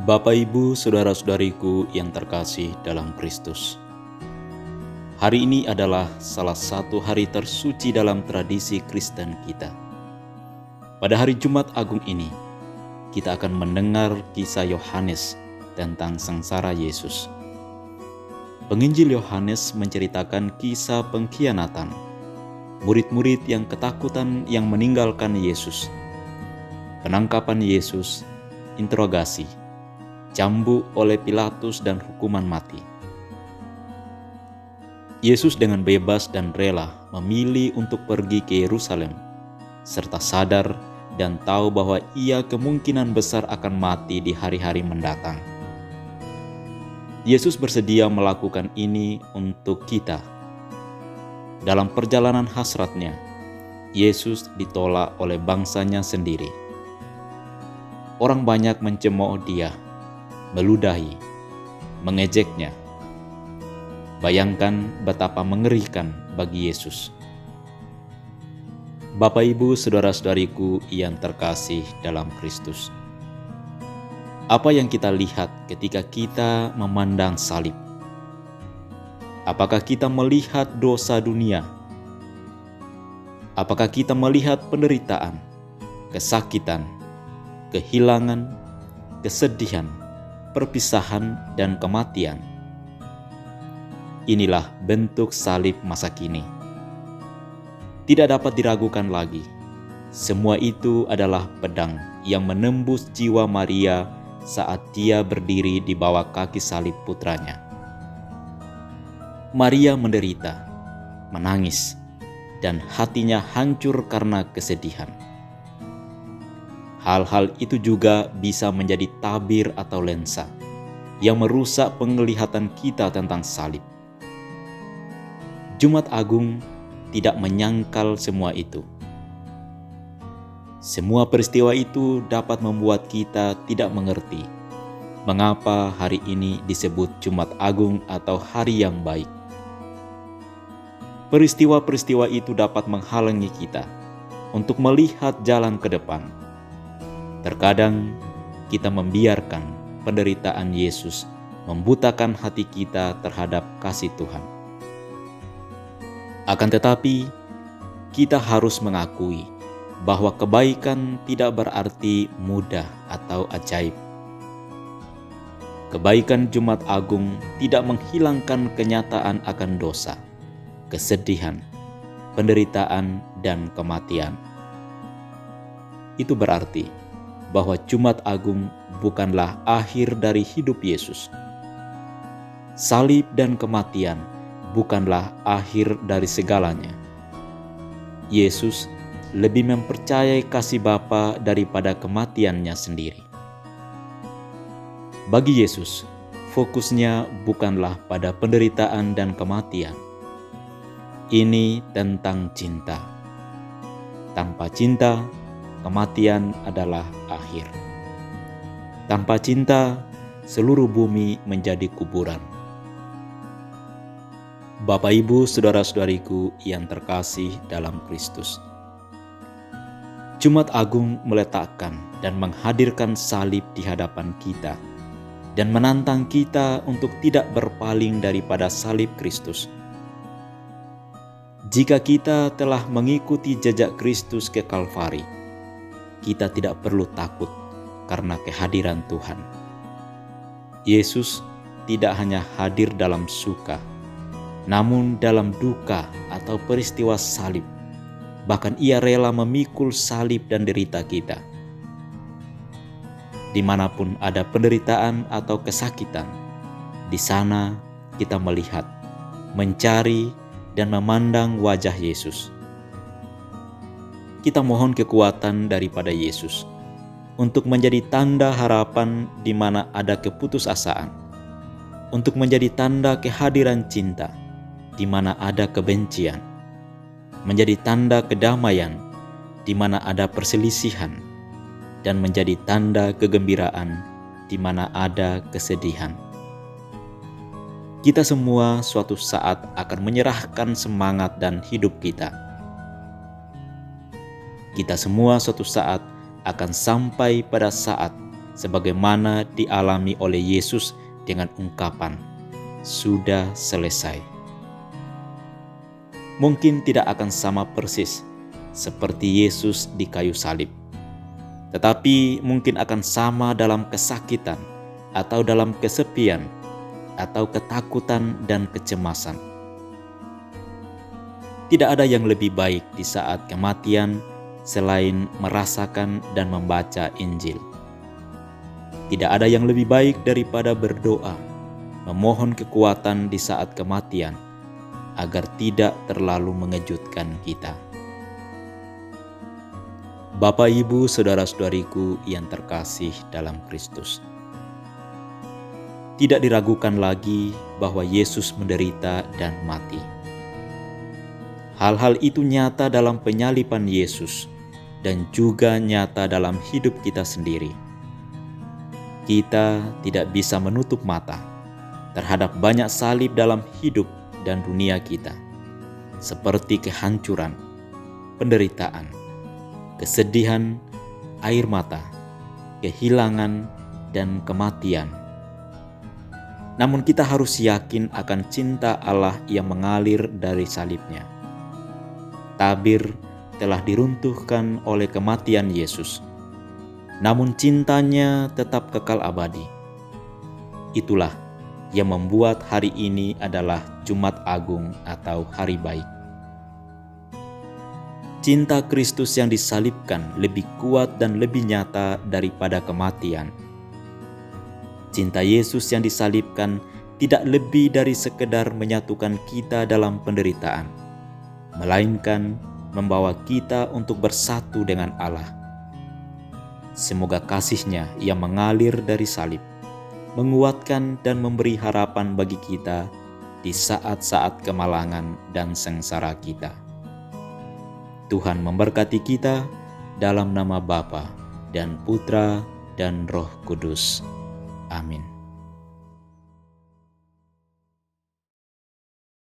Bapak, Ibu, saudara-saudariku yang terkasih dalam Kristus. Hari ini adalah salah satu hari tersuci dalam tradisi Kristen kita. Pada hari Jumat Agung ini, kita akan mendengar kisah Yohanes tentang sengsara Yesus. Penginjil Yohanes menceritakan kisah pengkhianatan, murid-murid yang ketakutan yang meninggalkan Yesus, penangkapan Yesus, interogasi, cambuk oleh Pilatus dan hukuman mati. Yesus dengan bebas dan rela memilih untuk pergi ke Yerusalem, serta sadar dan tahu bahwa ia kemungkinan besar akan mati di hari-hari mendatang. Yesus bersedia melakukan ini untuk kita. Dalam perjalanan hasratnya, Yesus ditolak oleh bangsanya sendiri. Orang banyak mencemooh dia, meludahi, mengejeknya. Bayangkan betapa mengerikan bagi Yesus. Bapak, Ibu, saudara-saudariku yang terkasih dalam Kristus. Apa yang kita lihat ketika kita memandang salib? Apakah kita melihat dosa dunia? Apakah kita melihat penderitaan, kesakitan, kehilangan, kesedihan, perpisahan, dan kematian? Inilah bentuk salib masa kini. Tidak dapat diragukan lagi, semua itu adalah pedang yang menembus jiwa Maria saat dia berdiri di bawah kaki salib putranya. Maria menderita, menangis, dan hatinya hancur karena kesedihan. Hal-hal itu juga bisa menjadi tabir atau lensa yang merusak penglihatan kita tentang salib. Jumat Agung tidak menyangkal semua itu. Semua peristiwa itu dapat membuat kita tidak mengerti mengapa hari ini disebut Jumat Agung atau hari yang baik. Peristiwa-peristiwa itu dapat menghalangi kita untuk melihat jalan ke depan. Terkadang kita membiarkan penderitaan Yesus membutakan hati kita terhadap kasih Tuhan. Akan tetapi, kita harus mengakui bahwa kebaikan tidak berarti mudah atau ajaib. Kebaikan Jumat Agung tidak menghilangkan kenyataan akan dosa, kesedihan, penderitaan, dan kematian. Itu berarti bahwa Jumat Agung bukanlah akhir dari hidup Yesus. Salib dan kematian bukanlah akhir dari segalanya. Yesus lebih mempercayai kasih Bapa daripada kematiannya sendiri. Bagi Yesus, fokusnya bukanlah pada penderitaan dan kematian. Ini tentang cinta. Tanpa cinta, kematian adalah akhir. Tanpa cinta, seluruh bumi menjadi kuburan. Bapak, Ibu, saudara-saudariku yang terkasih dalam Kristus. Jumat Agung meletakkan dan menghadirkan salib di hadapan kita dan menantang kita untuk tidak berpaling daripada salib Kristus. Jika kita telah mengikuti jejak Kristus ke Kalvari, kita tidak perlu takut karena kehadiran Tuhan. Yesus tidak hanya hadir dalam suka, namun dalam duka atau peristiwa salib. Bahkan ia rela memikul salib dan derita kita. Dimanapun ada penderitaan atau kesakitan, di sana kita melihat, mencari, dan memandang wajah Yesus. Kita mohon kekuatan daripada Yesus untuk menjadi tanda harapan di mana ada keputusasaan, untuk menjadi tanda kehadiran cinta di mana ada kebencian, menjadi tanda kedamaian di mana ada perselisihan, dan menjadi tanda kegembiraan di mana ada kesedihan. Kita semua suatu saat akan menyerahkan semangat dan hidup kita. Kita semua suatu saat akan sampai pada saat sebagaimana dialami oleh Yesus dengan ungkapan, "Sudah selesai." Mungkin tidak akan sama persis seperti Yesus di kayu salib, tetapi mungkin akan sama dalam kesakitan atau dalam kesepian atau ketakutan dan kecemasan. Tidak ada yang lebih baik di saat kematian selain merasakan dan membaca Injil. Tidak ada yang lebih baik daripada berdoa, memohon kekuatan di saat kematian, agar tidak terlalu mengejutkan kita. Bapak, Ibu, saudara-saudariku yang terkasih dalam Kristus, tidak diragukan lagi bahwa Yesus menderita dan mati. Hal-hal itu nyata dalam penyaliban Yesus dan juga nyata dalam hidup kita sendiri. Kita tidak bisa menutup mata terhadap banyak salib dalam hidup dan dunia kita, seperti kehancuran, penderitaan, kesedihan, air mata, kehilangan, dan kematian. Namun kita harus yakin akan cinta Allah yang mengalir dari salibnya. Tabir telah diruntuhkan oleh kematian Yesus, namun cintanya tetap kekal abadi. Itulah yang membuat hari ini adalah Jumat Agung atau Hari Baik. Cinta Kristus yang disalibkan lebih kuat dan lebih nyata daripada kematian. Cinta Yesus yang disalibkan tidak lebih dari sekedar menyatukan kita dalam penderitaan, melainkan membawa kita untuk bersatu dengan Allah. Semoga kasih-Nya yang mengalir dari salib menguatkan dan memberi harapan bagi kita di saat-saat kemalangan dan sengsara kita. Tuhan memberkati kita dalam nama Bapa dan Putra dan Roh Kudus. Amin.